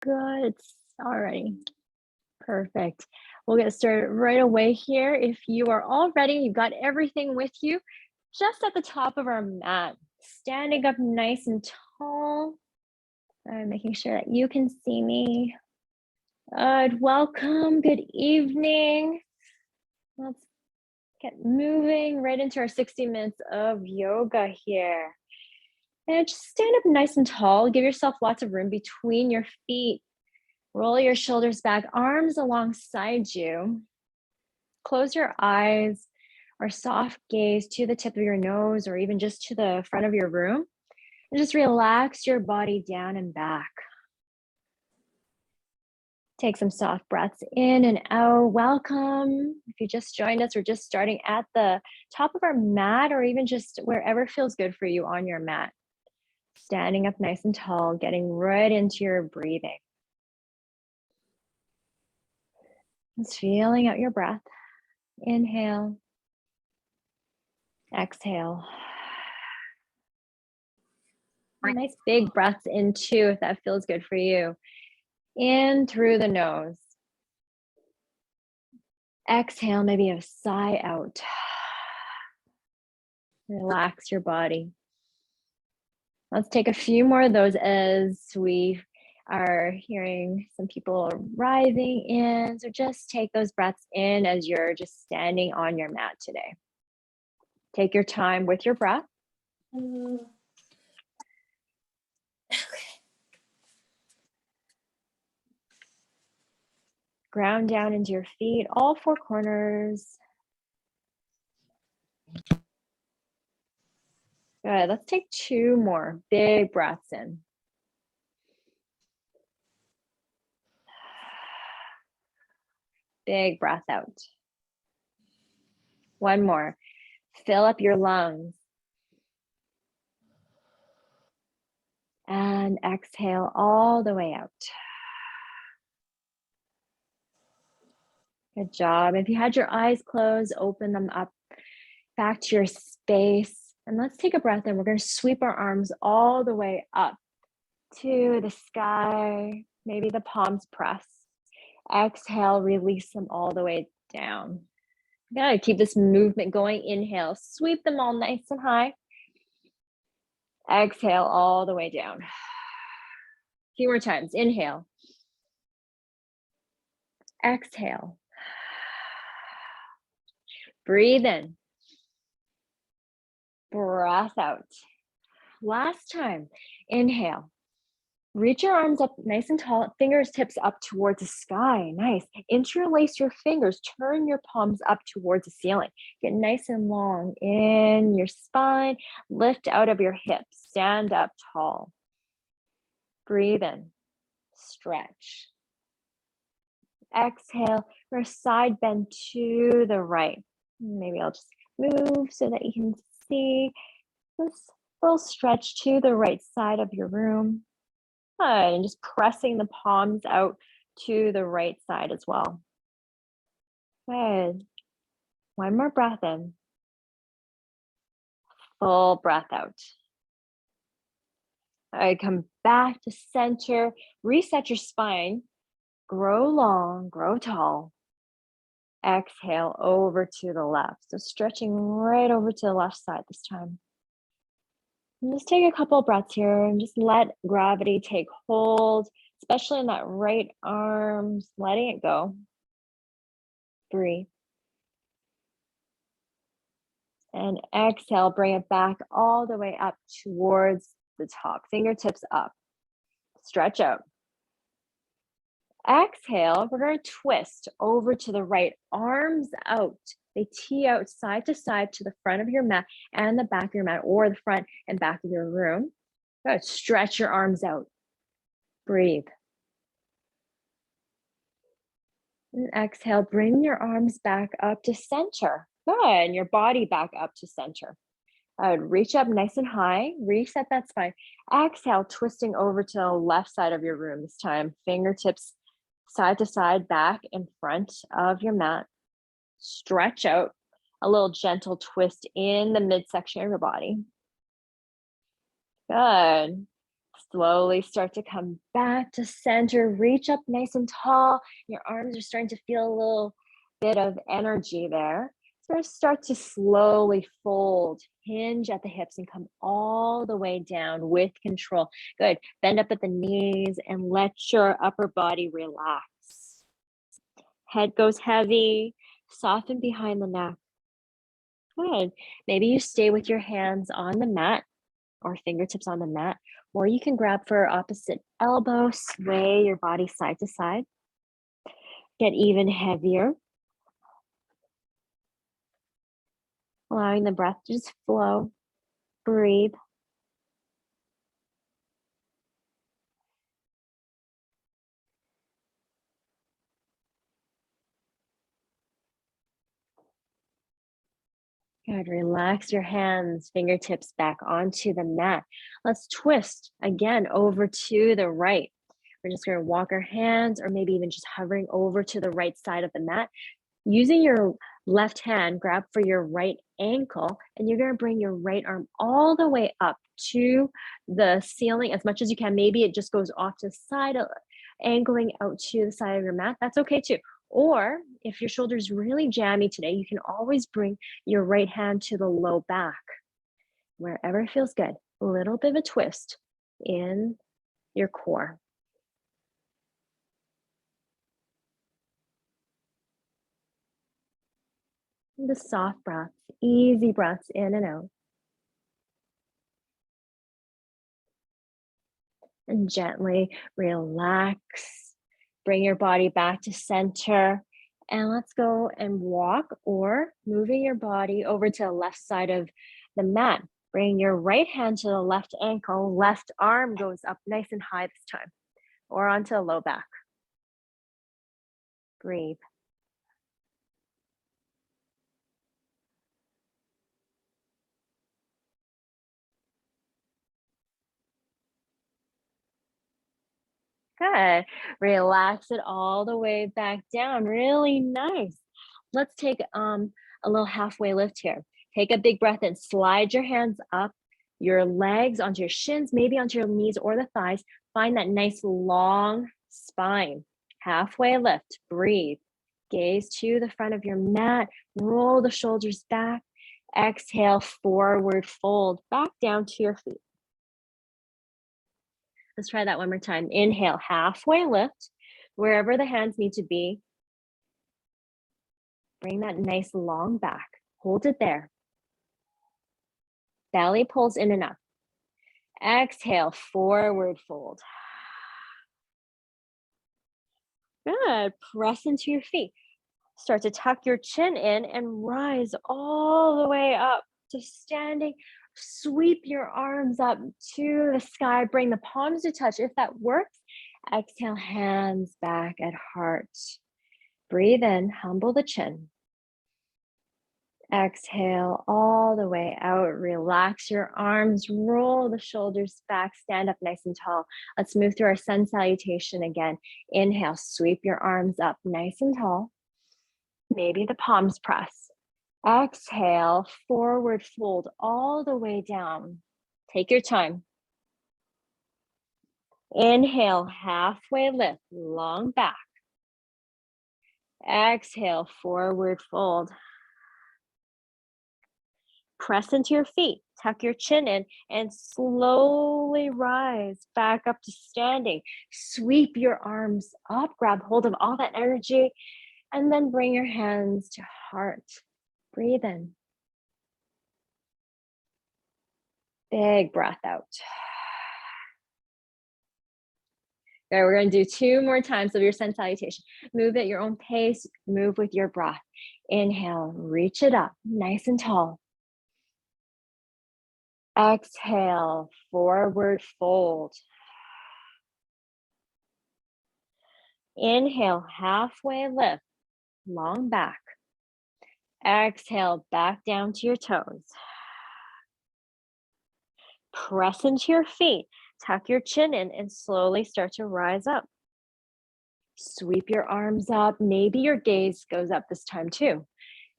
Good. All right. Perfect. We'll get started right away here. If you are all ready, you've got everything with you, just at the top of our mat, standing up nice and tall, and making sure that you can see me. Good. Welcome. Good evening. Let's get moving right into our 60 minutes of yoga here. And just stand up nice and tall. Give yourself lots of room between your feet. Roll your shoulders back, arms alongside you. Close your eyes or soft gaze to the tip of your nose or even just to the front of your room. And just relax your body down and back. Take some soft breaths in and out. Welcome. If you just joined us, we're just starting at the top of our mat or even just wherever feels good for you on your mat. Standing up nice and tall, getting right into your breathing. Just feeling out your breath. Inhale. Exhale. Nice big breaths in too, if that feels good for you. In through the nose. Exhale, maybe a sigh out. Relax your body. Let's take a few more of those as we are hearing some people arriving in. So just take those breaths in as you're just standing on your mat today. Take your time with your breath. Okay. Ground down into your feet, all four corners. Good. Let's take two more big breaths in. Big breath out. One more. Fill up your lungs. And exhale all the way out. Good job. If you had your eyes closed, open them up back to your space. And let's take a breath in. We're going to sweep our arms all the way up to the sky. Maybe the palms press. Exhale, release them all the way down. Gotta keep this movement going. Inhale, sweep them all nice and high. Exhale all the way down. A few more times. Inhale. Exhale. Breathe in. Breath out. Last time. Inhale. Reach your arms up nice and tall, fingertips up towards the sky. Nice. Interlace your fingers. Turn your palms up towards the ceiling. Get nice and long in your spine. Lift out of your hips. Stand up tall. Breathe in. Stretch. Exhale for a side bend to the right. Maybe I'll just move so that you can see this little stretch to the right side of your room. Good. And just pressing the palms out to the right side as well. Good. One more breath in. Full breath out. All right, come back to center. Reset your spine. Grow long, grow tall. Exhale over to the left. So stretching right over to the left side this time. And just take a couple of breaths here and just let gravity take hold, especially in that right arm, just letting it go. Breathe. And exhale, bring it back all the way up towards the top. Fingertips up. Stretch out. Exhale, we're going to twist over to the right, arms out. They tee out side to side to the front of your mat and the back of your mat, or the front and back of your room. Good. Stretch your arms out. Breathe. And exhale, bring your arms back up to center. Good. And your body back up to center. Reach up nice and high. Reset that spine. Exhale, twisting over to the left side of your room this time. Fingertips side to side, back in front of your mat. Stretch out. A little gentle twist in the midsection of your body. Good. Slowly start to come back to center. Reach up nice and tall. Your arms are starting to feel a little bit of energy there. So start to slowly fold, hinge at the hips, and come all the way down with control. Good. Bend up at the knees and let your upper body relax. Head goes heavy. Soften behind the neck. Good. Maybe you stay with your hands on the mat or fingertips on the mat, or you can grab for opposite elbow, sway your body side to side. Get even heavier. Allowing the breath to just flow. Breathe. Good. Relax your hands, fingertips back onto the mat. Let's twist again over to the right. We're just going to walk our hands, or maybe even just hovering over to the right side of the mat. Using your left hand, grab for your right ankle, and you're going to bring your right arm all the way up to the ceiling as much as you can. Maybe it just goes off to the side, angling out to the side of your mat. That's okay too. Or if your shoulder's really jammy today, you can always bring your right hand to the low back, wherever it feels good. A little bit of a twist in your core. The soft breaths, easy breaths in and out. And gently relax. Bring your body back to center. And let's go and walk, or moving your body over to the left side of the mat. Bring your right hand to the left ankle. Left arm goes up nice and high this time, or onto the low back. Breathe. Good. Relax it all the way back down. Really nice. Let's take a little halfway lift here. Take a big breath in. Slide your hands up, your legs onto your shins, maybe onto your knees or the thighs. Find that nice long spine. Halfway lift. Breathe. Gaze to the front of your mat. Roll the shoulders back. Exhale, forward fold. Back down to your feet. Let's try that one more time. Inhale, halfway lift, wherever the hands need to be. Bring that nice long back. Hold it there. Belly pulls in and up. Exhale, forward fold. Good. Press into your feet. Start to tuck your chin in and rise all the way up to standing. Sweep your arms up to the sky. Bring the palms to touch. If that works, exhale, hands back at heart. Breathe in, humble the chin. Exhale all the way out. Relax your arms, roll the shoulders back, stand up nice and tall. Let's move through our sun salutation again. Inhale, sweep your arms up nice and tall. Maybe the palms press. Exhale, forward fold all the way down. Take your time. Inhale, halfway lift, long back. Exhale, forward fold. Press into your feet, tuck your chin in, and slowly rise back up to standing. Sweep your arms up, grab hold of all that energy, and then bring your hands to heart. Breathe in. Big breath out. There, we're going to do 2 more times of your sun salutation. Move at your own pace, move with your breath. Inhale, reach it up, nice and tall. Exhale, forward fold. Inhale, halfway lift, long back. Exhale, back down to your toes. Press into your feet, tuck your chin in, and slowly start to rise up. Sweep your arms up. Maybe your gaze goes up this time too.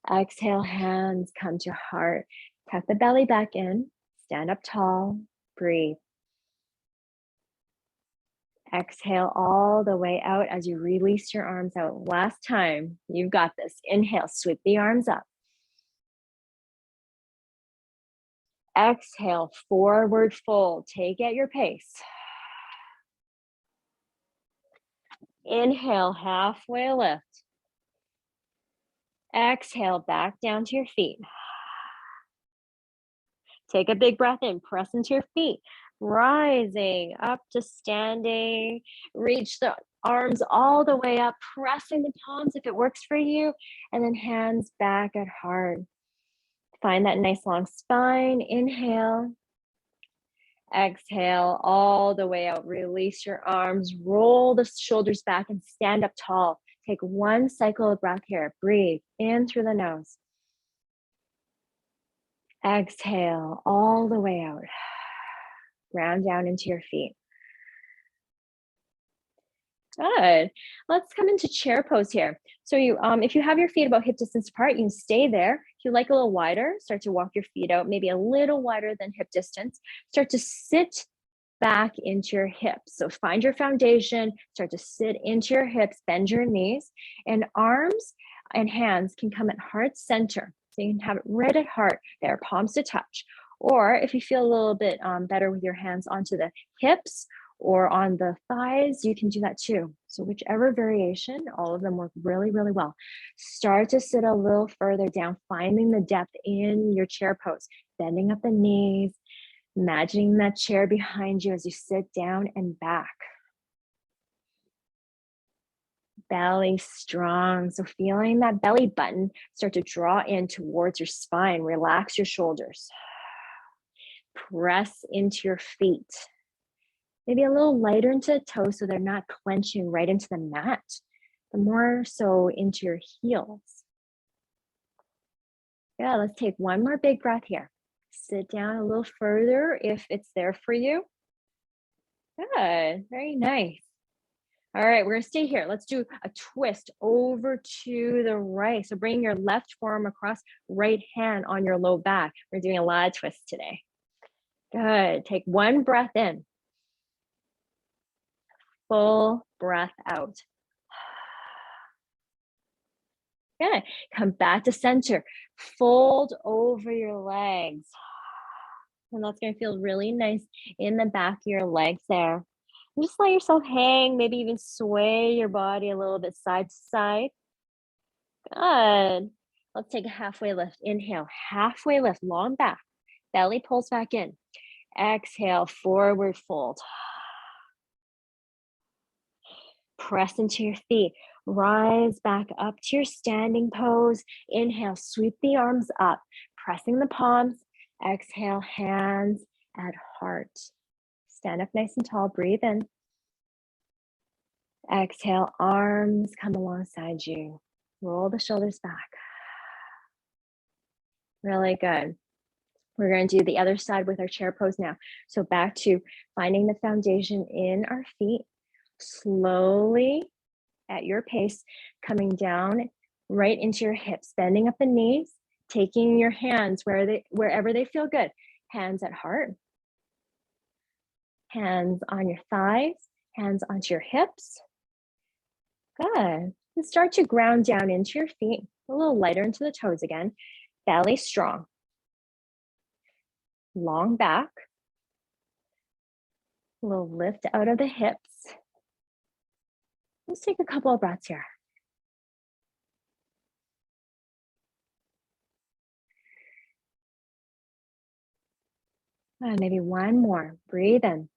Exhale, hands come to heart. Tuck the belly back in, stand up tall, breathe. Exhale all the way out as you release your arms out. Last time, you've got this. Inhale, sweep the arms up. Exhale, forward fold. Take at your pace. Inhale, halfway lift. Exhale, back down to your feet. Take a big breath in, press into your feet. Rising up to standing. Reach the arms all the way up, pressing the palms if it works for you, and then hands back at heart. Find that nice long spine. Inhale. Exhale all the way out. Release your arms. Roll the shoulders back and stand up tall. Take one cycle of breath here. Breathe in through the nose. Exhale all the way out. Ground down into your feet. Good. Let's come into chair pose here. So if you have your feet about hip distance apart, you can stay there. If you like a little wider, start to walk your feet out, maybe a little wider than hip distance. Start to sit back into your hips. So find your foundation, start to sit into your hips, bend your knees, and arms and hands can come at heart center. So you can have it right at heart there, palms to touch. Or if you feel a little bit better with your hands onto the hips or on the thighs, you can do that too. So whichever variation, all of them work really, really well. Start to sit a little further down, finding the depth in your chair pose, bending up the knees, imagining that chair behind you as you sit down and back. Belly strong. So feeling that belly button start to draw in towards your spine. Relax your shoulders. Press into your feet. Maybe a little lighter into the toes so they're not clenching right into the mat, but more so into your heels. Yeah, let's take one more big breath here. Sit down a little further if it's there for you. Good, very nice. All right, we're gonna stay here. Let's do a twist over to the right. So bring your left forearm across, right hand on your low back. We're doing a lot of twists today. Good, take one breath in. Full breath out. Good, come back to center. Fold over your legs. And that's gonna feel really nice in the back of your legs there. And just let yourself hang, maybe even sway your body a little bit side to side. Good. Let's take a halfway lift. Inhale, halfway lift, long back. Belly pulls back in. Exhale, forward fold. Press into your feet. Rise back up to your standing pose. Inhale, sweep the arms up, pressing the palms. Exhale, hands at heart. Stand up nice and tall, breathe in. Exhale, arms come alongside you. Roll the shoulders back. Really good. We're going to do the other side with our chair pose now. So back to finding the foundation in our feet. Slowly, at your pace, coming down right into your hips, bending up the knees, taking your hands wherever they feel good. Hands at heart. Hands on your thighs, hands onto your hips. Good. And start to ground down into your feet, a little lighter into the toes again. Belly strong. Long back. A little lift out of the hips. Let's take a couple of breaths here. And maybe one more. Breathe in.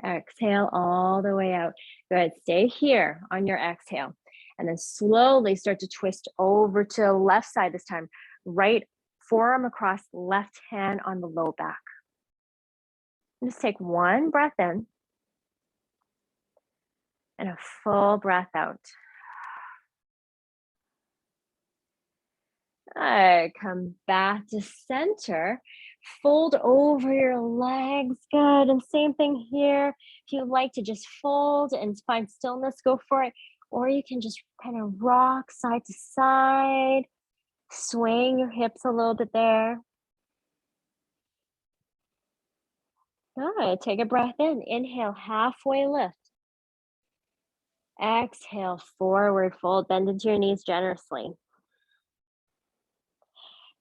Exhale all the way out. Good. Stay here on your exhale. And then slowly start to twist over to the left side this time. Right forearm across, left hand on the low back. And just take one breath in. And a full breath out. All right, come back to center. Fold over your legs. Good. And same thing here. If you'd like to just fold and find stillness, go for it. Or you can just kind of rock side to side, swaying your hips a little bit there. Good. Take a breath in. Inhale, halfway lift. Exhale, forward fold. Bend into your knees generously.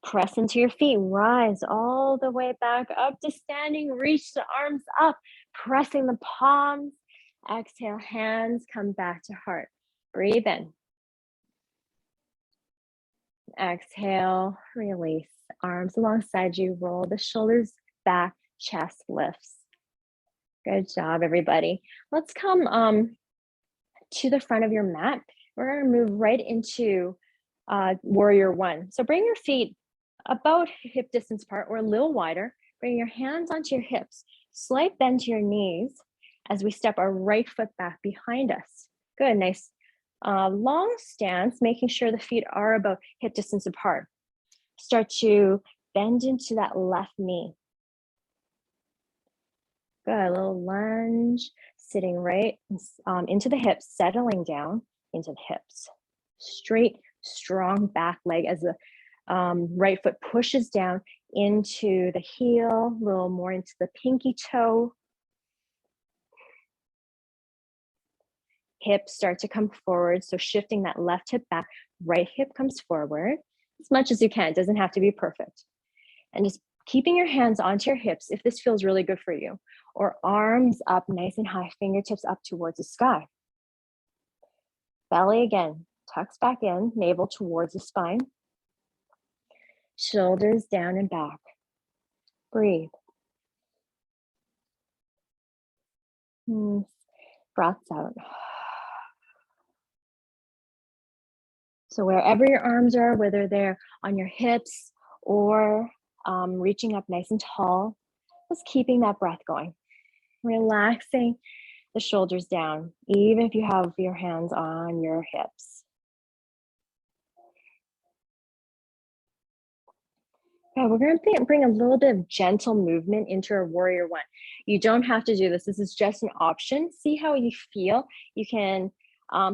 Press into your feet. Rise all the way back up to standing. Reach the arms up, pressing the palms. Exhale, hands come back to heart. Breathe in. Exhale, release. Arms alongside you. Roll the shoulders back, chest lifts. Good job, everybody. Let's come to the front of your mat. We're going to move right into warrior one. So bring your feet about hip distance apart or a little wider. Bring your hands onto your hips. Slight bend to your knees as we step our right foot back behind us. Good, nice long stance, making sure the feet are about hip distance apart. Start to bend into that left knee. Good, a little lunge, sitting right into the hips, settling down into the hips. Straight, strong back leg as the right foot pushes down into the heel, a little more into the pinky toe. Hips start to come forward, so shifting that left hip back, right hip comes forward as much as you can. It doesn't have to be perfect. And just keeping your hands onto your hips if this feels really good for you, or arms up nice and high, fingertips up towards the sky. Belly again, tucks back in, navel towards the spine. Shoulders down and back. Breathe. Breaths out. So wherever your arms are, whether they're on your hips or reaching up nice and tall, just keeping that breath going. Relaxing the shoulders down, even if you have your hands on your hips. Okay, we're going to bring a little bit of gentle movement into our warrior one. You don't have to do this. This is just an option. See how you feel. You can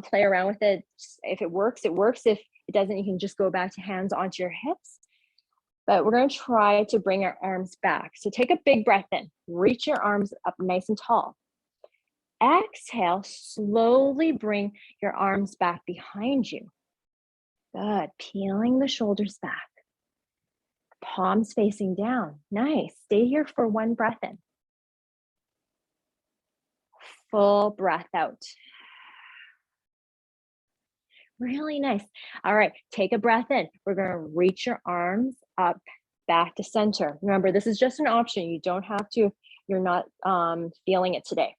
play around with it. If it works, it works. If it doesn't, you can just go back to hands onto your hips. But we're going to try to bring our arms back. So take a big breath in. Reach your arms up nice and tall. Exhale, slowly bring your arms back behind you. Good. Peeling the shoulders back. Palms facing down. Nice. Stay here for one breath in. Full breath out. Really nice. All right, take a breath in. We're going to reach your arms up, back to center. Remember, this is just an option. You don't have to, you're not feeling it today.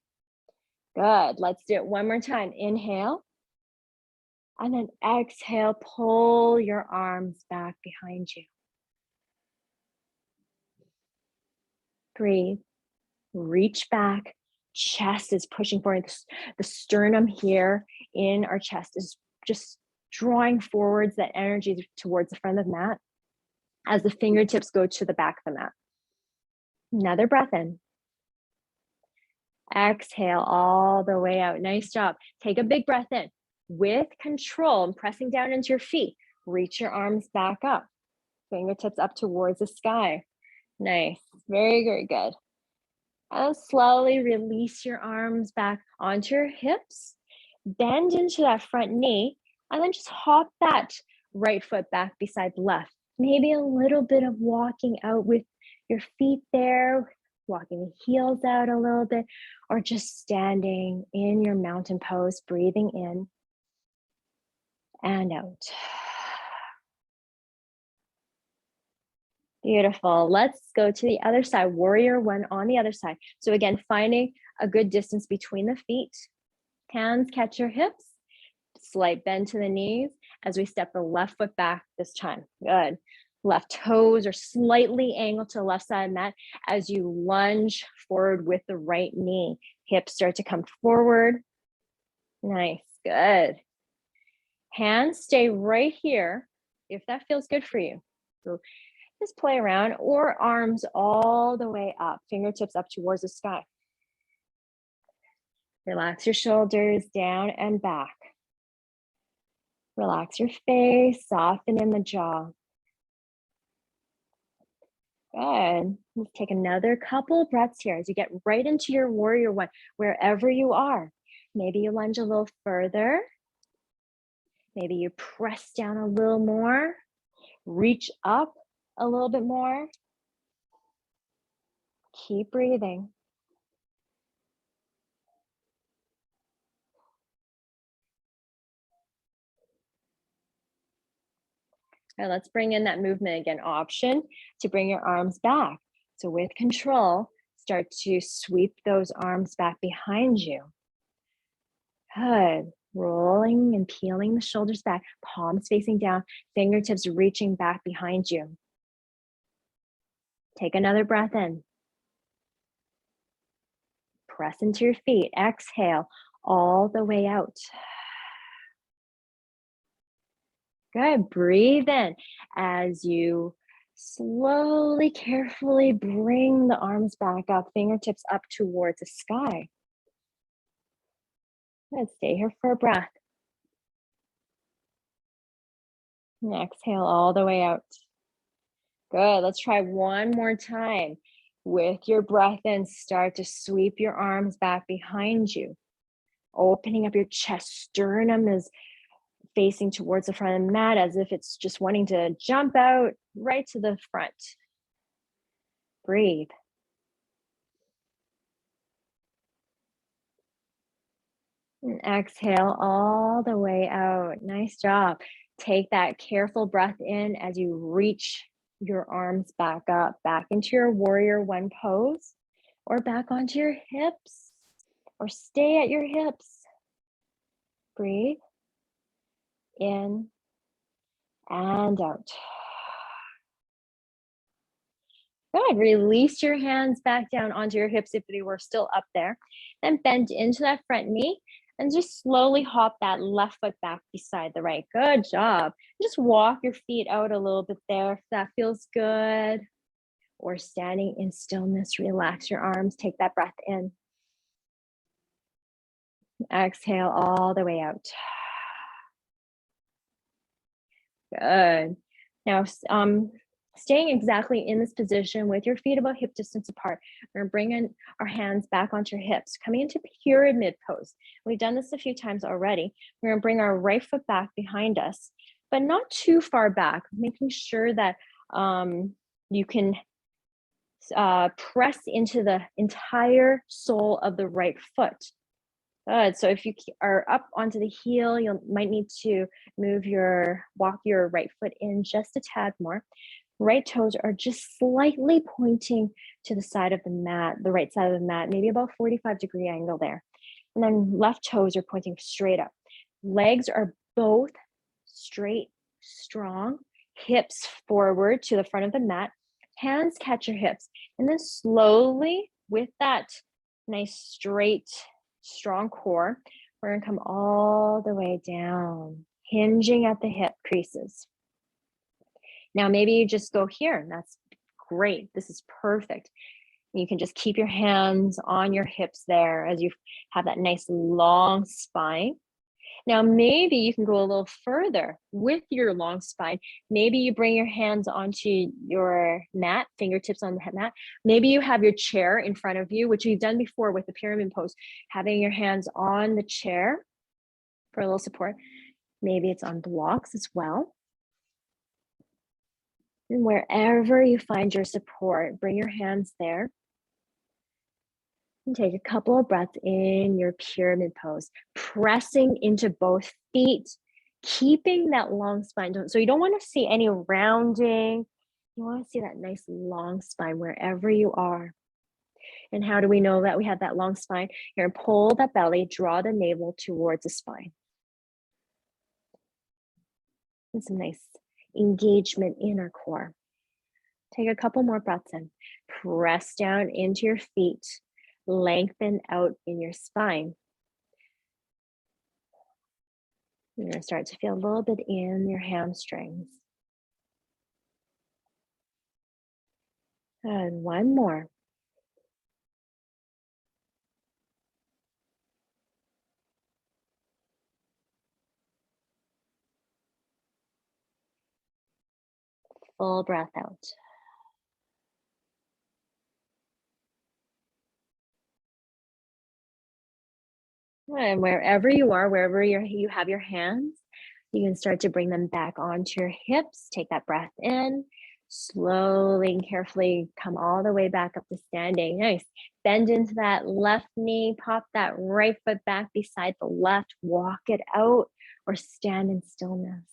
Good. Let's do it one more time. Inhale. And then exhale, pull your arms back behind you. Breathe. Reach back. Chest is pushing forward. The sternum here in our chest is just drawing forwards that energy towards the front of the mat as the fingertips go to the back of the mat. Another breath in. Exhale all the way out. Nice job. Take a big breath in. With control and pressing down into your feet, reach your arms back up. Fingertips up towards the sky. Nice. Very, very good. And slowly release your arms back onto your hips. Bend into that front knee, and then just hop that right foot back beside left. Maybe a little bit of walking out with your feet there, walking the heels out a little bit, or just standing in your mountain pose, breathing in and out. Beautiful. Let's go to the other side, warrior one on the other side. So again, finding a good distance between the feet. Hands catch your hips, slight bend to the knees as we step the left foot back this time. Good. Left toes are slightly angled to the left side of the mat as you lunge forward with the right knee. Hips start to come forward. Nice. Good. Hands stay right here if that feels good for you. So just play around, or arms all the way up, fingertips up towards the sky. Relax your shoulders down and back. Relax your face, soften in the jaw. Good. Let's take another couple breaths here as you get right into your warrior one, wherever you are. Maybe you lunge a little further. Maybe you press down a little more. Reach up a little bit more. Keep breathing. All right, let's bring in that movement again option to bring your arms back. So with control, start to sweep those arms back behind you. Good. Rolling and peeling the shoulders back, palms facing down, fingertips reaching back behind you. Take another breath in. Press into your feet. Exhale all the way out. Good. Breathe in as you slowly, carefully bring the arms back up, fingertips up towards the sky. Good. Stay here for a breath. And exhale all the way out. Good. Let's try one more time. With your breath in, start to sweep your arms back behind you. Opening up your chest. Sternum is facing towards the front of the mat as if it's just wanting to jump out right to the front. Breathe. And exhale all the way out. Nice job. Take that careful breath in as you reach your arms back up, back into your warrior one pose, or back onto your hips, or stay at your hips. Breathe in and out. Good. Release your hands back down onto your hips if they were still up there. Then bend into that front knee and just slowly hop that left foot back beside the right. Good job. Just walk your feet out a little bit there if that feels good. Or standing in stillness, relax your arms, take that breath in. Exhale all the way out. Good. Now, staying exactly in this position with your feet about hip distance apart, we're going to bring in our hands back onto your hips, coming into pyramid pose. We've done this a few times already. We're going to bring our right foot back behind us, but not too far back, making sure that you can press into the entire sole of the right foot. Good. So if you are up onto the heel, you might need to walk your right foot in just a tad more. Right toes are just slightly pointing to the side of the mat, the right side of the mat, maybe about 45-degree angle there. And then left toes are pointing straight up. Legs are both straight, strong, hips forward to the front of the mat. Hands catch your hips. And then slowly, with that nice straight, strong core, we're going to come all the way down, hinging at the hip creases. Now, maybe you just go here, and that's great. This is perfect. You can just keep your hands on your hips there as you have that nice long spine. Now, maybe you can go a little further with your long spine. Maybe you bring your hands onto your mat, fingertips on the mat. Maybe you have your chair in front of you, which you've done before with the pyramid pose, having your hands on the chair for a little support. Maybe it's on blocks as well. And wherever you find your support, bring your hands there. And take a couple of breaths in your pyramid pose, pressing into both feet, keeping that long spine. So you don't want to see any rounding. You want to see that nice long spine wherever you are. And how do we know that we have that long spine? You're going to pull that belly, draw the navel towards the spine. And some nice engagement in our core. Take a couple more breaths in. Press down into your feet. Lengthen out in your spine. You're going to start to feel a little bit in your hamstrings. And one more. Full breath out. And wherever you are, wherever you have your hands, you can start to bring them back onto your hips. Take that breath in. Slowly and carefully come all the way back up to standing. Nice. Bend into that left knee. Pop that right foot back beside the left. Walk it out or stand in stillness.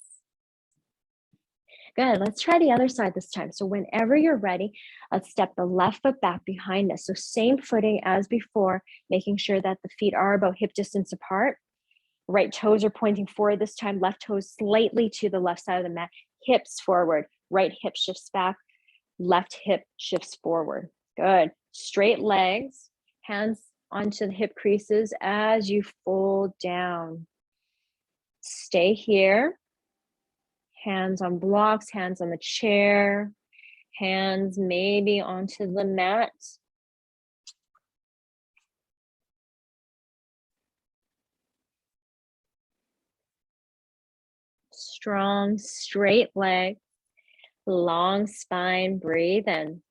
Good. Let's try the other side this time. So whenever you're ready, let's step the left foot back behind us. So same footing as before, making sure that the feet are about hip distance apart. Right toes are pointing forward this time. Left toes slightly to the left side of the mat. Hips forward. Right hip shifts back. Left hip shifts forward. Good. Straight legs. Hands onto the hip creases as you fold down. Stay here. Hands on blocks, hands on the chair, hands maybe onto the mat. Strong, straight legs, long spine, breathe in.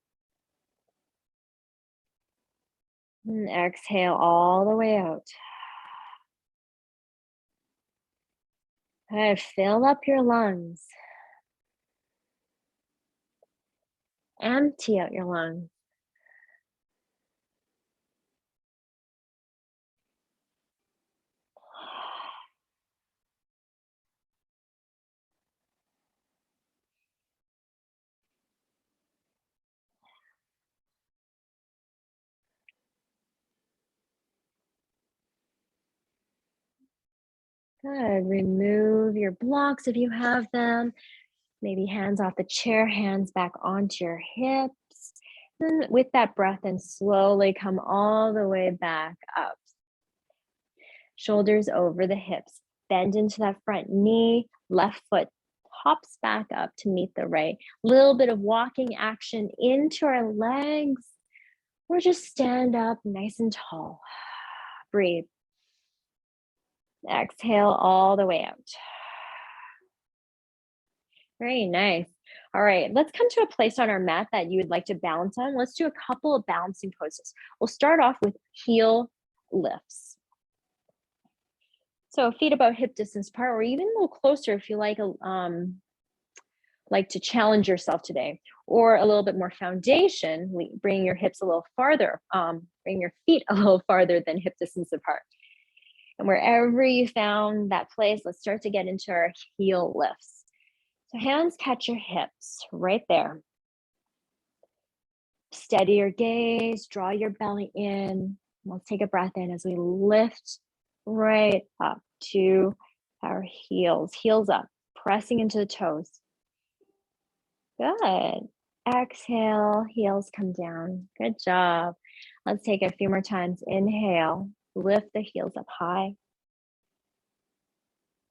And exhale all the way out. Okay, fill up your lungs. Empty out your lungs. Good. Remove your blocks if you have them. Maybe hands off the chair, hands back onto your hips. Then with that breath in, slowly come all the way back up. Shoulders over the hips. Bend into that front knee. Left foot hops back up to meet the right. Little bit of walking action into our legs. Or just stand up nice and tall. Breathe. Exhale all the way out. Very nice. All right, let's come to a place on our mat that you would like to balance on. Let's do a couple of balancing poses. We'll start off with heel lifts. So feet about hip distance apart, or even a little closer if you like to challenge yourself today, or a little bit more foundation, bring your hips a little farther, bring your feet a little farther than hip distance apart. And wherever you found that place, let's start to get into our heel lifts. So hands catch your hips right there. Steady your gaze, draw your belly in. Let's take a breath in as we lift right up to our heels. Heels up, pressing into the toes. Good. Exhale, heels come down. Good job. Let's take a few more times. Inhale, lift the heels up high.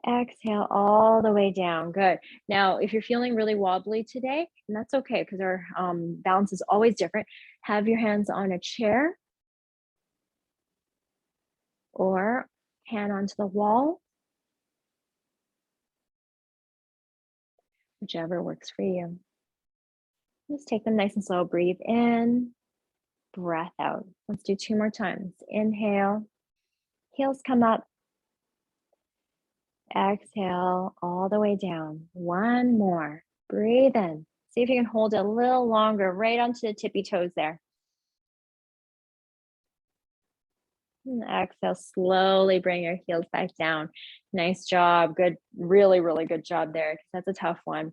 Exhale all the way down. Good. Now, if you're feeling really wobbly today, and that's okay because our balance is always different, have your hands on a chair or hand onto the wall, whichever works for you. Just take them nice and slow. Breathe in, breath out. Let's do 2 more times. Inhale, heels come up. Exhale all the way down. 1 more. Breathe in. See if you can hold it a little longer, right onto the tippy toes there. And exhale, slowly bring your heels back down. Nice job. Good, really, really good job there. That's a tough one.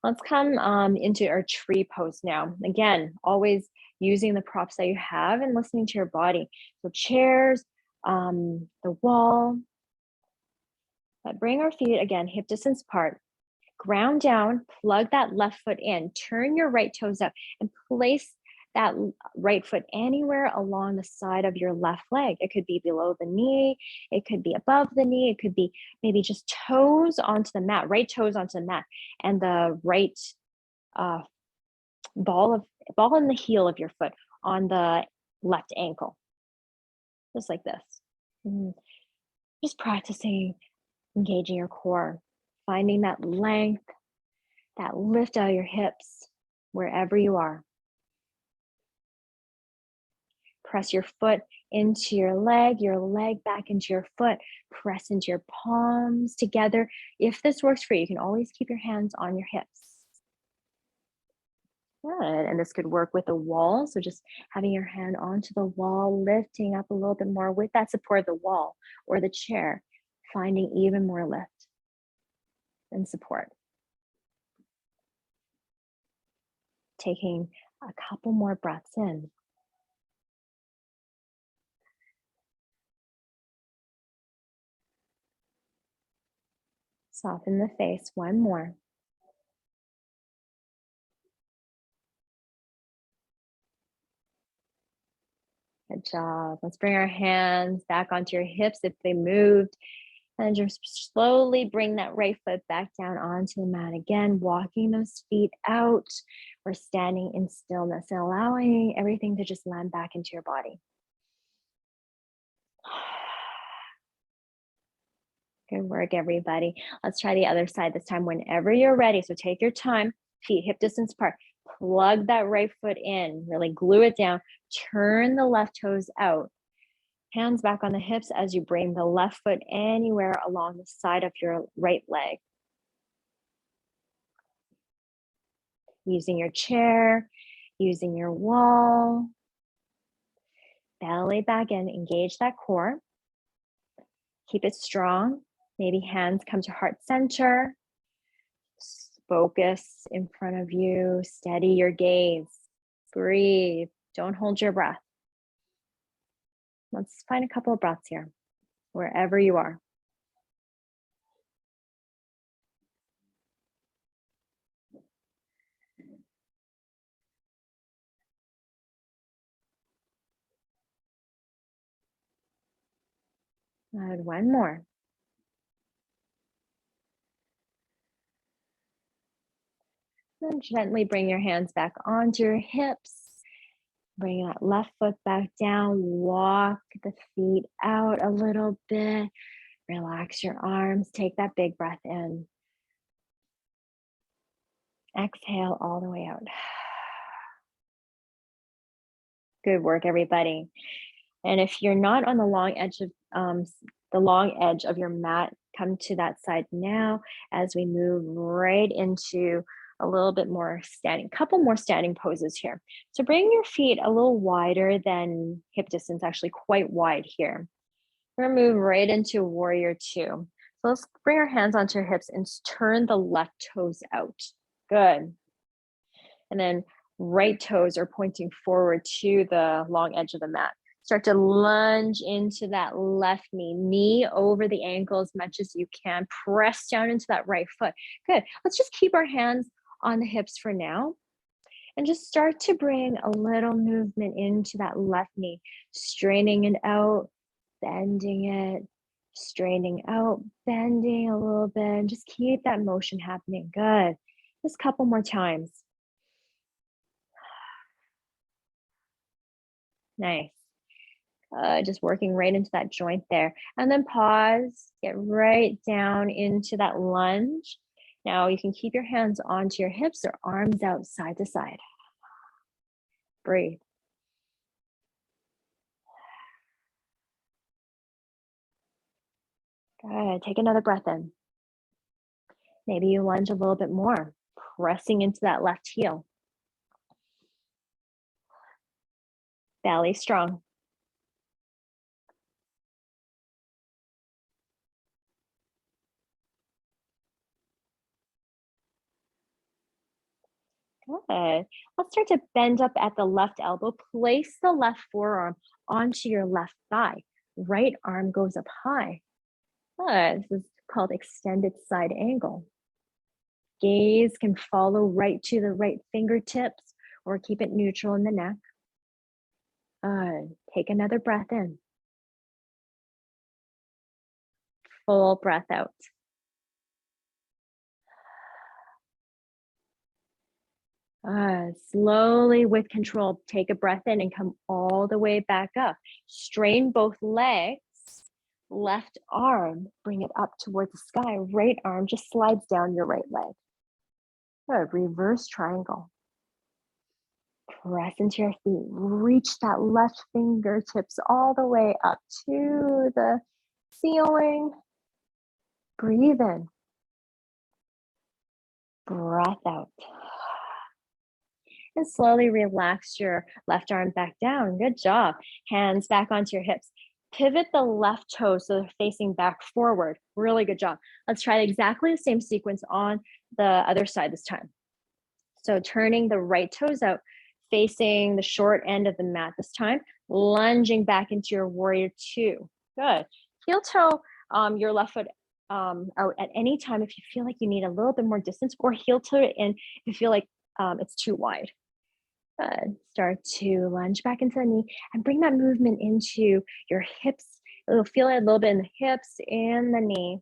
Let's come into our tree pose now. Again, always using the props that you have and listening to your body. So chairs, the wall. But bring our feet, again, hip distance apart. Ground down, plug that left foot in, turn your right toes up, and place that right foot anywhere along the side of your left leg. It could be below the knee, it could be above the knee, it could be maybe just toes onto the mat, right toes onto the mat, and the right ball in the heel of your foot on the left ankle, just like this. Just practicing engaging your core, finding that length, that lift out of your hips, wherever you are. Press your foot into your leg back into your foot. Press into your palms together. If this works for you, you can always keep your hands on your hips. Good, and this could work with the wall. So just having your hand onto the wall, lifting up a little bit more with that support of the wall or the chair, finding even more lift and support. Taking a couple more breaths in. Soften the face, one more. Good job. Let's bring our hands back onto your hips if they moved. And just slowly bring that right foot back down onto the mat again, walking those feet out or standing in stillness and allowing everything to just land back into your body. Good work, everybody. Let's try the other side this time whenever you're ready. So take your time, feet hip distance apart. Plug that right foot in, really glue it down. Turn the left toes out. Hands back on the hips as you bring the left foot anywhere along the side of your right leg. Using your chair, using your wall. Belly back in, engage that core. Keep it strong. Maybe hands come to heart center. Focus in front of you. Steady your gaze. Breathe. Don't hold your breath. Let's find a couple of breaths here, wherever you are. And one more. Then gently bring your hands back onto your hips. Bring that left foot back down. Walk the feet out a little bit. Relax your arms. Take that big breath in. Exhale all the way out. Good work, everybody. And if you're not on the long edge of your mat, come to that side now as we move right into a little bit more standing, couple more standing poses here. So bring your feet a little wider than hip distance, actually quite wide here. We're gonna move right into warrior two. So let's bring our hands onto our hips and turn the left toes out. Good. And then right toes are pointing forward to the long edge of the mat. Start to lunge into that left knee, knee over the ankle as much as you can. Press down into that right foot. Good. Let's just keep our hands on the hips for now. And just start to bring a little movement into that left knee, straining it out, bending it, straining out, bending a little bit. And just keep that motion happening. Good. Just a couple more times. Nice. Just working right into that joint there. And then pause, get right down into that lunge. Now you can keep your hands onto your hips or arms out side to side. Breathe. Good. Take another breath in. Maybe you lunge a little bit more, pressing into that left heel. Belly strong. Good. Let's start to bend up at the left elbow. Place the left forearm onto your left thigh. Right arm goes up high. Good. This is called extended side angle. Gaze can follow right to the right fingertips or keep it neutral in the neck. Good. Take another breath in. Full breath out. Slowly with control, take a breath in and come all the way back up. Strain both legs. Left arm, bring it up towards the sky. Right arm just slides down your right leg. Good. Reverse triangle. Press into your feet. Reach that left fingertips all the way up to the ceiling. Breathe in. Breath out. And slowly relax your left arm back down. Good job. Hands back onto your hips. Pivot the left toes so they're facing back forward. Really good job. Let's try exactly the same sequence on the other side this time. So turning the right toes out, facing the short end of the mat this time, lunging back into your warrior two. Good. Heel toe your left foot out at any time if you feel like you need a little bit more distance, or heel toe it in if you feel like it's too wide. Good. Start to lunge back into the knee and bring that movement into your hips. You'll feel it a little bit in the hips and the knee.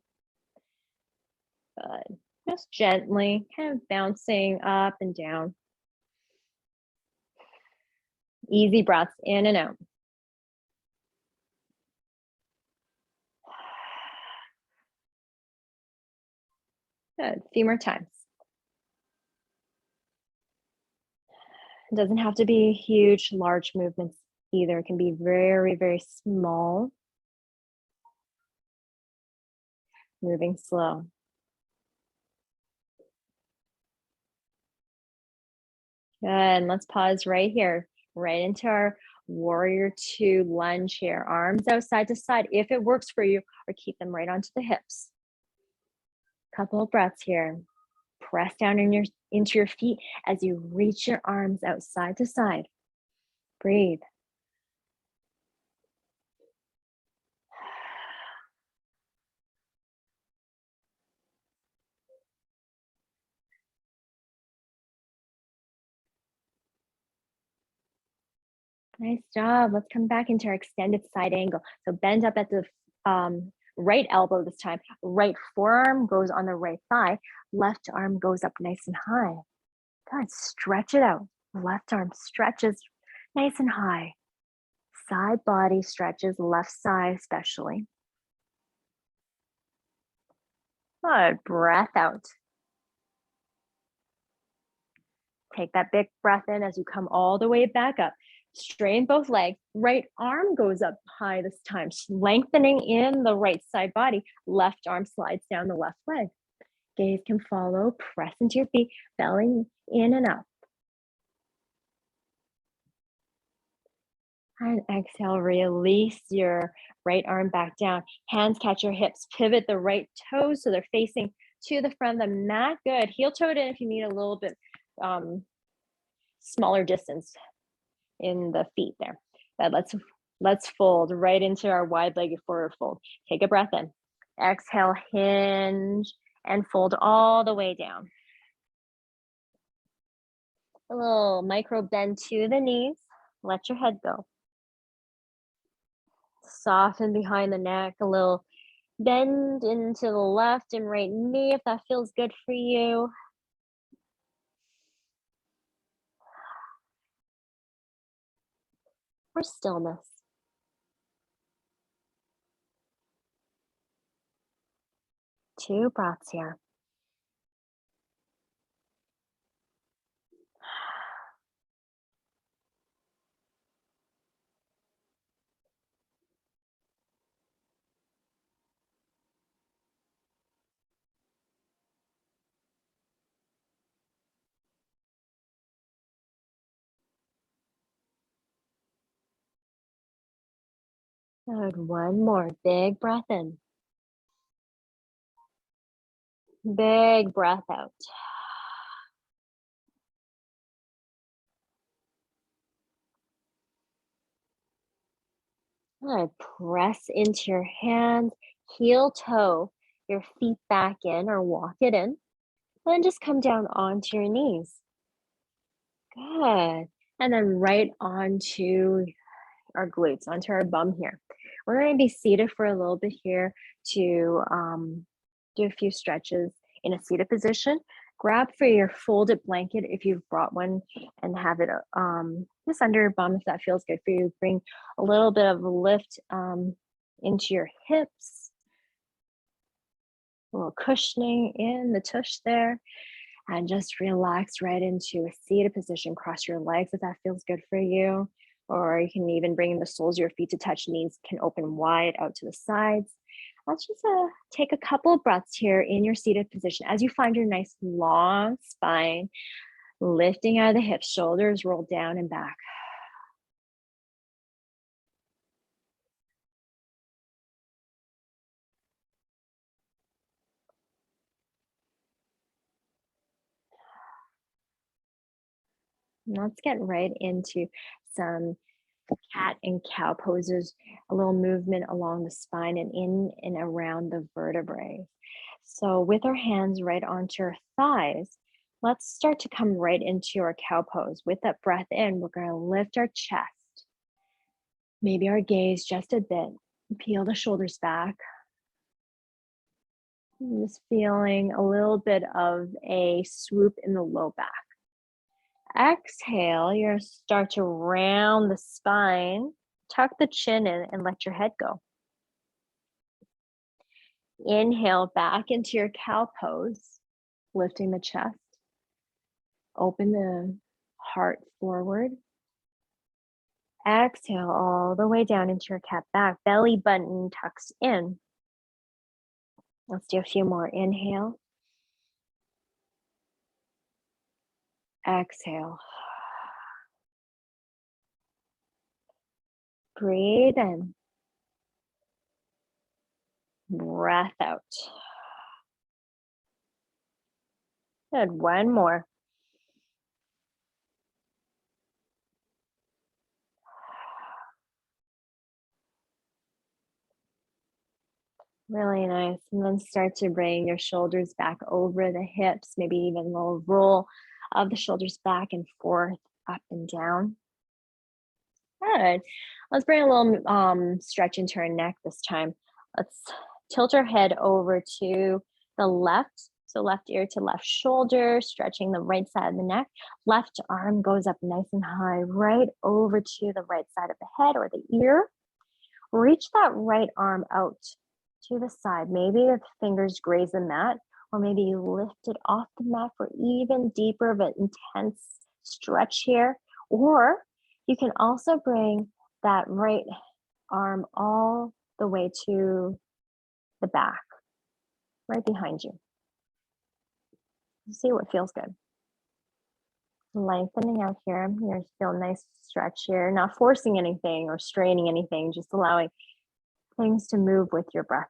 Good. Just gently kind of bouncing up and down. Easy breaths in and out. Good. A few more times. It doesn't have to be huge, large movements either. It can be very, very small. Moving slow. Good. And let's pause right here, right into our warrior two lunge here. Arms out side to side if it works for you, or keep them right onto the hips. Couple of breaths here. Press down into your feet as you reach your arms out side to side. Breathe. Nice job. Let's come back into our extended side angle. So bend up at the right elbow this time. Right forearm goes on the right thigh. Left arm goes up nice and high. Good. Stretch it out. Left arm stretches nice and high. Side body stretches, left side especially. Good. Breath out. Take that big breath in as you come all the way back up. Straighten both legs. Right arm goes up high this time, lengthening in the right side body. Left arm slides down the left leg. Gaze can follow. Press into your feet, belly in and up. And exhale, release your right arm back down. Hands catch your hips. Pivot the right toes so they're facing to the front of the mat. Good. Heel toe it in if you need a little bit smaller distance in the feet there. But let's fold right into our wide-legged forward fold. Take a breath in. Exhale, hinge and fold all the way down. A little micro bend to the knees. Let your head go. Soften behind the neck, a little bend into the left and right knee if that feels good for you. Or stillness. Two breaths here. Good. One more big breath in. Big breath out. Good. Press into your hands, heel toe your feet back in or walk it in. Then just come down onto your knees. Good. And then right onto our glutes, onto our bum here. We're going to be seated for a little bit here to do a few stretches in a seated position. Grab for your folded blanket if you've brought one and have it just under your bum if that feels good for you. Bring a little bit of lift into your hips. A little cushioning in the tush there. And just relax right into a seated position. Cross your legs if that feels good for you. Or you can even bring the soles of your feet to touch. Knees can open wide out to the sides. Let's just take a couple of breaths here in your seated position as you find your nice long spine, lifting out of the hips, shoulders roll down and back. And let's get right into some cat and cow poses, a little movement along the spine and in and around the vertebrae. So with our hands right onto your thighs, let's start to come right into our cow pose. With that breath in, we're going to lift our chest, maybe our gaze just a bit, peel the shoulders back. Just feeling a little bit of a swoop in the low back. Exhale, you're going to start to round the spine, tuck the chin in, and let your head go. Inhale back into your cow pose, lifting the chest. Open the heart forward. Exhale all the way down into your cat back. Belly button tucks in. Let's do a few more. Inhale. Exhale. Breathe in. Breath out. Good. One more. Really nice. And then start to bring your shoulders back over the hips, maybe even a little roll of the shoulders back and forth, up and down. Good. Let's bring a little stretch into our neck this time. Let's tilt our head over to the left. So left ear to left shoulder, stretching the right side of the neck. Left arm goes up nice and high, right over to the right side of the head or the ear. Reach that right arm out to the side. Maybe the fingers graze the mat, or maybe you lift it off the mat for even deeper of an intense stretch here. Or you can also bring that right arm all the way to the back, right behind you. See what feels good. Lengthening out here. You're still a nice stretch here, not forcing anything or straining anything, just allowing things to move with your breath.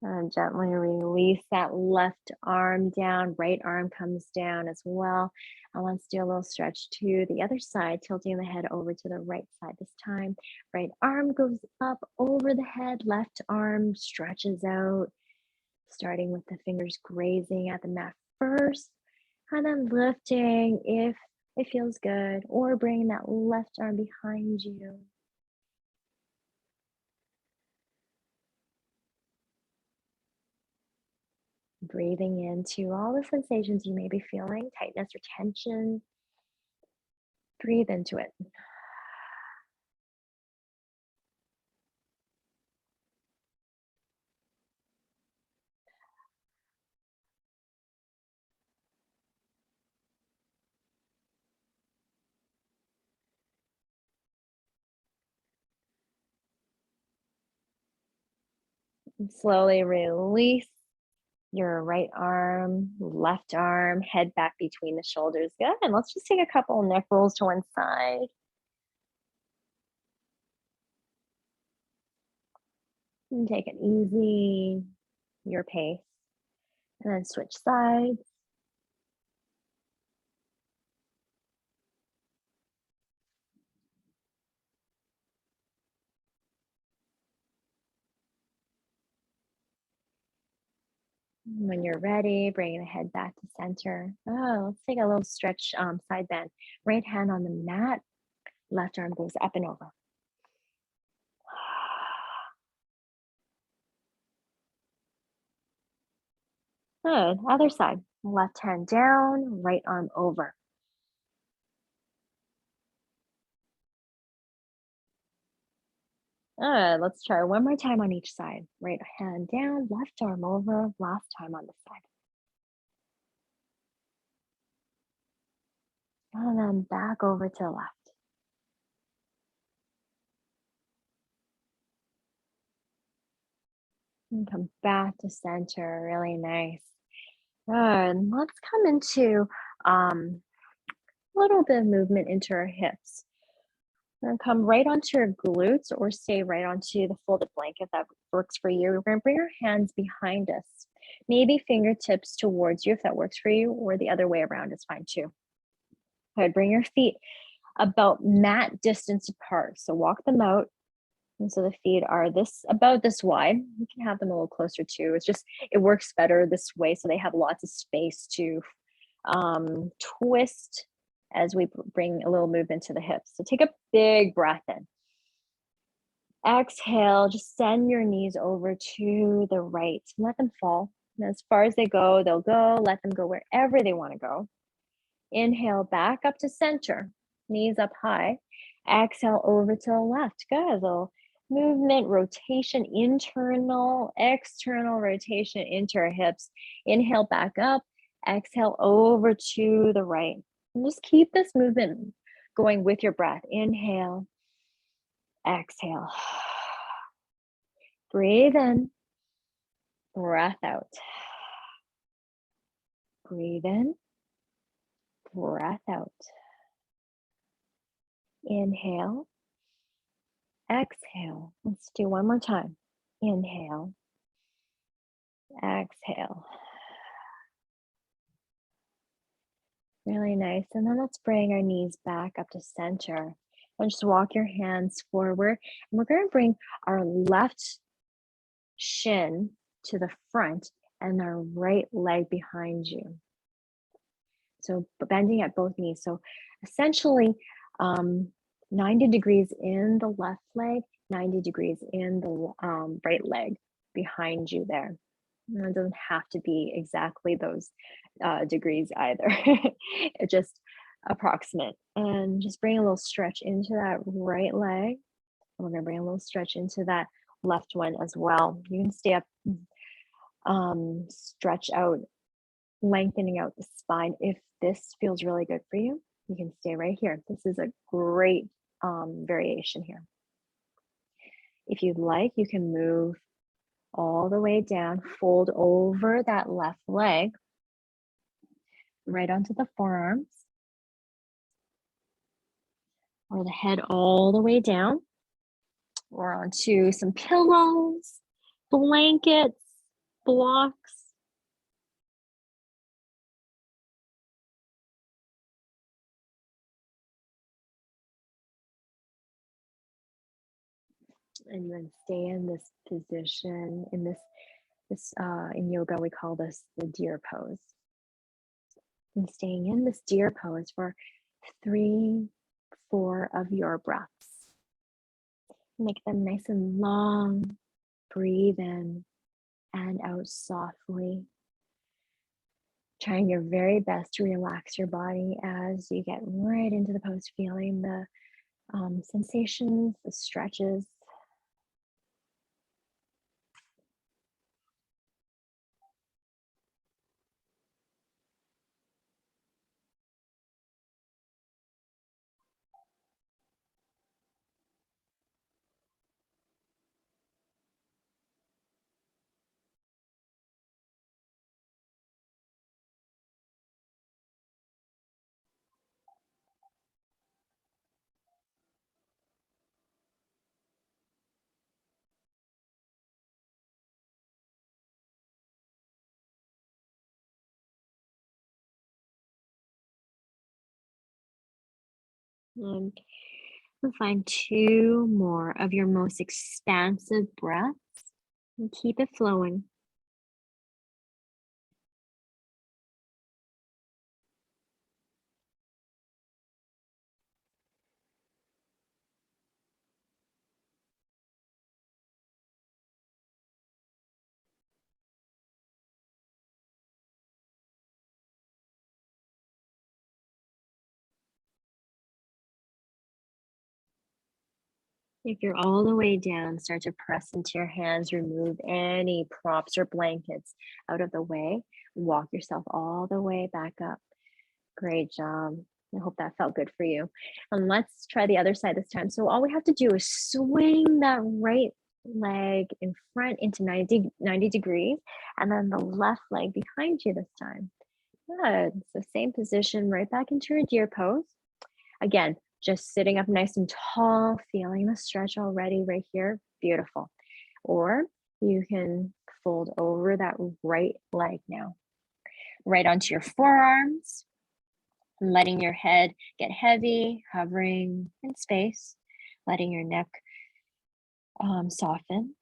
And gently release that left arm down, right arm comes down as well. And let's do a little stretch to the other side, tilting the head over to the right side this time. Right arm goes up over the head, left arm stretches out, starting with the fingers grazing at the mat first, and then lifting if it feels good, or bringing that left arm behind you. Breathing into all the sensations you may be feeling, tightness or tension. Breathe into it. And slowly release your right arm, left arm, head back between the shoulders. Good. And let's just take a couple neck rolls to one side. And take it easy, your pace. And then switch sides. When you're ready, bring the head back to center. Oh, let's take a little stretch side bend. Right hand on the mat, left arm goes up and over. Good. Other side. Left hand down, right arm over. Good. Let's try one more time on each side. Right hand down, left arm over. Last time on this side. And then back over to the left. And come back to center. Really nice. Good. Let's come into a little bit of movement into our hips. We're going to come right onto your glutes or stay right onto the folded blanket if that works for you. We're going to bring our hands behind us, maybe fingertips towards you if that works for you, or the other way around is fine too. Good. Bring your feet about mat distance apart. So walk them out. And so the feet are about this wide. You can have them a little closer too. It works better this way. So they have lots of space to twist as we bring a little movement to the hips. So take a big breath in. Exhale, just send your knees over to the right. Let them fall. And as far as they go, they'll go. Let them go wherever they want to go. Inhale, back up to center. Knees up high. Exhale, over to the left. Good. A little movement, rotation, internal, external rotation into our hips. Inhale, back up. Exhale, over to the right. And just keep this movement going with your breath. Inhale, exhale. Breathe in, breath out. Breathe in, breath out. Inhale, exhale. Let's do one more time. Inhale, exhale. Really nice. And then let's bring our knees back up to center. And just walk your hands forward. And we're going to bring our left shin to the front and our right leg behind you. So bending at both knees. So essentially 90 degrees in the left leg, 90 degrees in the right leg behind you there. And it doesn't have to be exactly those degrees either. It's just approximate. And just bring a little stretch into that right leg. And we're going to bring a little stretch into that left one as well. You can stay up, stretch out, lengthening out the spine. If this feels really good for you, you can stay right here. This is a great variation here. If you'd like, you can move all the way down, fold over that left leg, right onto the forearms, or the head all the way down, or onto some pillows, blankets, blocks. And then stay in this position, in in yoga, we call this the deer pose. And staying in this deer pose for 3, 4 of your breaths. Make them nice and long. Breathe in and out softly. Trying your very best to relax your body as you get right into the pose, feeling the sensations, the stretches. And we'll find 2 more of your most expansive breaths and keep it flowing. If you're all the way down, start to press into your hands, remove any props or blankets out of the way. Walk yourself all the way back up. Great job. I hope that felt good for you. And let's try the other side this time. So all we have to do is swing that right leg in front into 90 degrees, and then the left leg behind you this time. Good. So same position, right back into your deer pose. Again, just sitting up nice and tall, feeling the stretch already right here. Beautiful. Or you can fold over that right leg now, right onto your forearms, letting your head get heavy, hovering in space, letting your neck soften.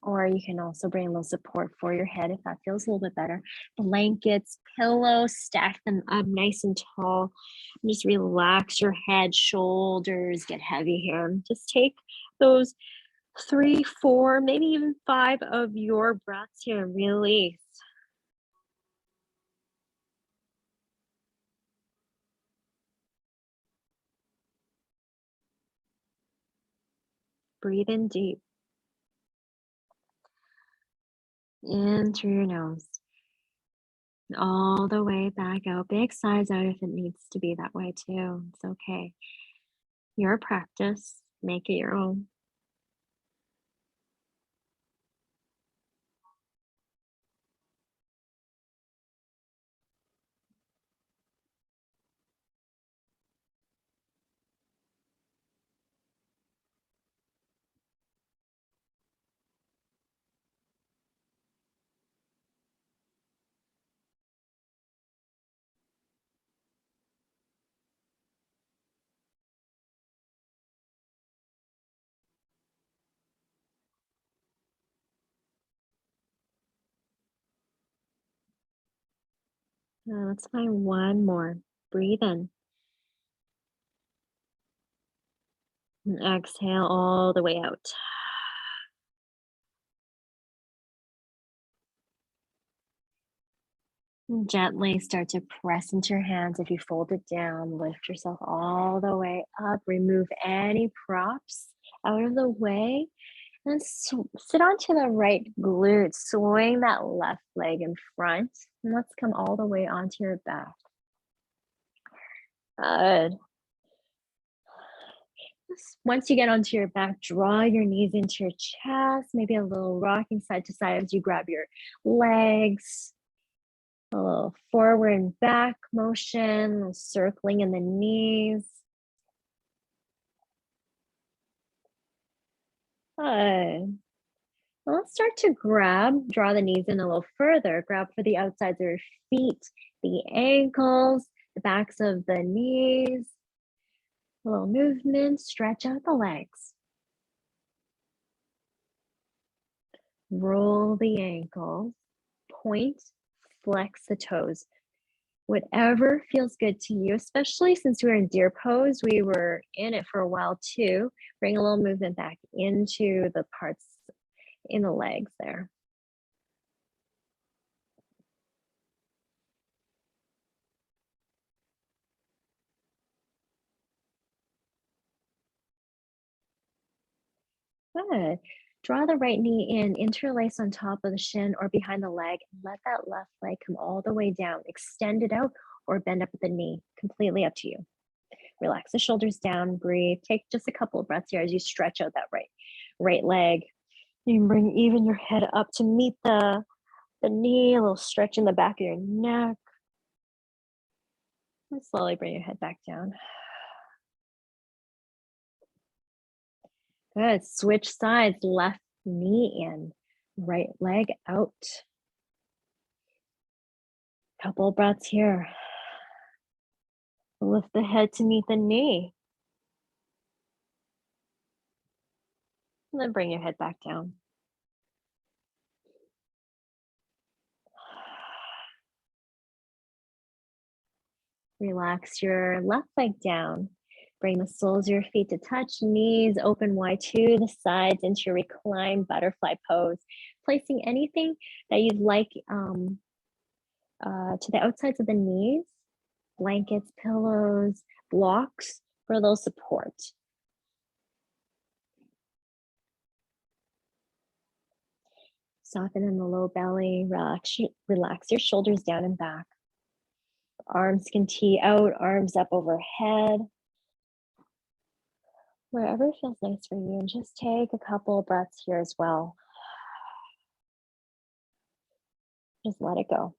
Or you can also bring a little support for your head if that feels a little bit better. Blankets, pillows, stack them up nice and tall. Just relax your head, shoulders get heavy here. Just take those 3, 4, maybe even 5 of your breaths here. Release. Breathe in deep. In through your nose. All the way back out. Big sighs out if it needs to be that way too. It's okay. Your practice. Make it your own. Now let's find one more. Breathe in. And exhale all the way out. And gently start to press into your hands. If you fold it down, lift yourself all the way up. Remove any props out of the way. And sit onto the right glute. Swing that left leg in front. And let's come all the way onto your back. Good. Once you get onto your back, draw your knees into your chest, maybe a little rocking side to side as you grab your legs, a little forward and back motion, a little circling in the knees. Good. Well, let's start to draw the knees in a little further, grab for the outsides of your feet, the ankles, the backs of the knees. A little movement, stretch out the legs. Roll the ankles, point, flex the toes. Whatever feels good to you, especially since we're in deer pose, we were in it for a while too. Bring a little movement back into the parts in the legs there. Good. Draw the right knee in, interlace on top of the shin or behind the leg, and let that left leg come all the way down. Extend it out or bend up at the knee. Completely up to you. Relax the shoulders down, breathe. Take just a couple of breaths here as you stretch out that right leg. You can bring even your head up to meet the knee, a little stretch in the back of your neck. And slowly bring your head back down. Good. Switch sides, left knee in, right leg out. Couple breaths here. Lift the head to meet the knee. And then bring your head back down. Relax your left leg down. Bring the soles of your feet to touch, knees open wide to the sides into your recline butterfly pose. Placing anything that you'd like to the outsides of the knees, blankets, pillows, blocks for a little support. Soften in the low belly, relax your shoulders down and back. Arms can tee out, arms up overhead. Wherever feels nice for you, and just take a couple breaths here as well. Just let it go.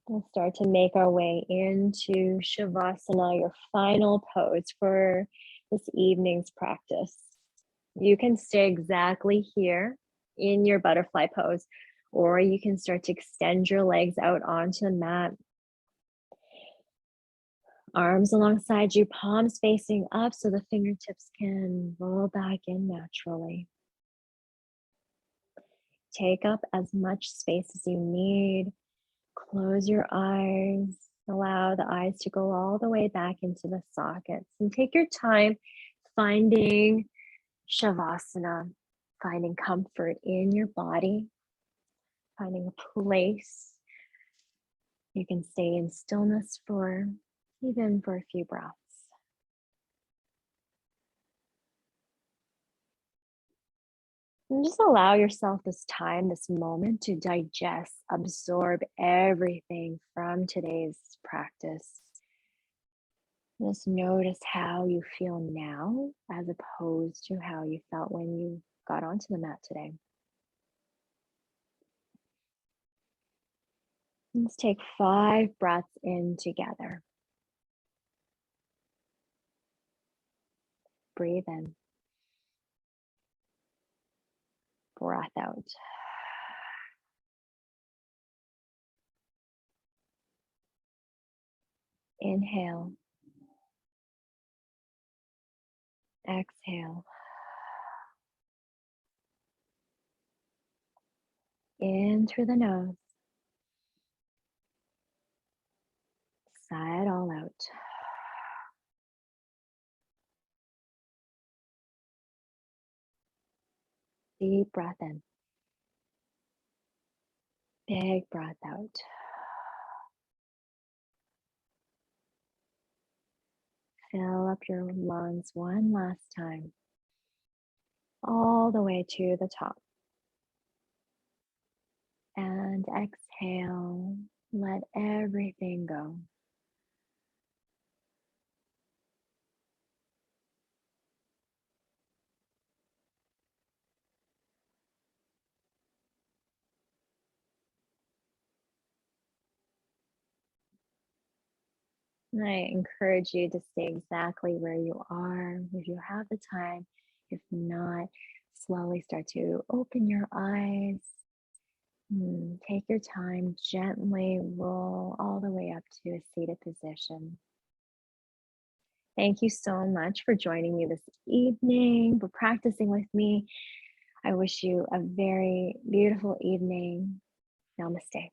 We'll start to make our way into Shavasana, your final pose for this evening's practice. You can stay exactly here in your butterfly pose, or you can start to extend your legs out onto the mat. Arms alongside you, palms facing up so the fingertips can roll back in naturally. Take up as much space as you need. Close your eyes. Allow the eyes to go all the way back into the sockets. And take your time finding Shavasana, finding comfort in your body, finding a place. You can stay in stillness for a few breaths. And just allow yourself this time, this moment to digest, absorb everything from today's practice. Just notice how you feel now as opposed to how you felt when you got onto the mat today. Let's take 5 breaths in together. Breathe in. Breath out. Inhale. Exhale. In through the nose. Sigh it all out. Deep breath in. Big breath out. Fill up your lungs one last time, all the way to the top. And exhale, let everything go. And I encourage you to stay exactly where you are if you have the time. If not, slowly start to open your eyes. Take your time, gently roll all the way up to a seated position. Thank you so much for joining me this evening, for practicing with me. I wish you a very beautiful evening. Namaste.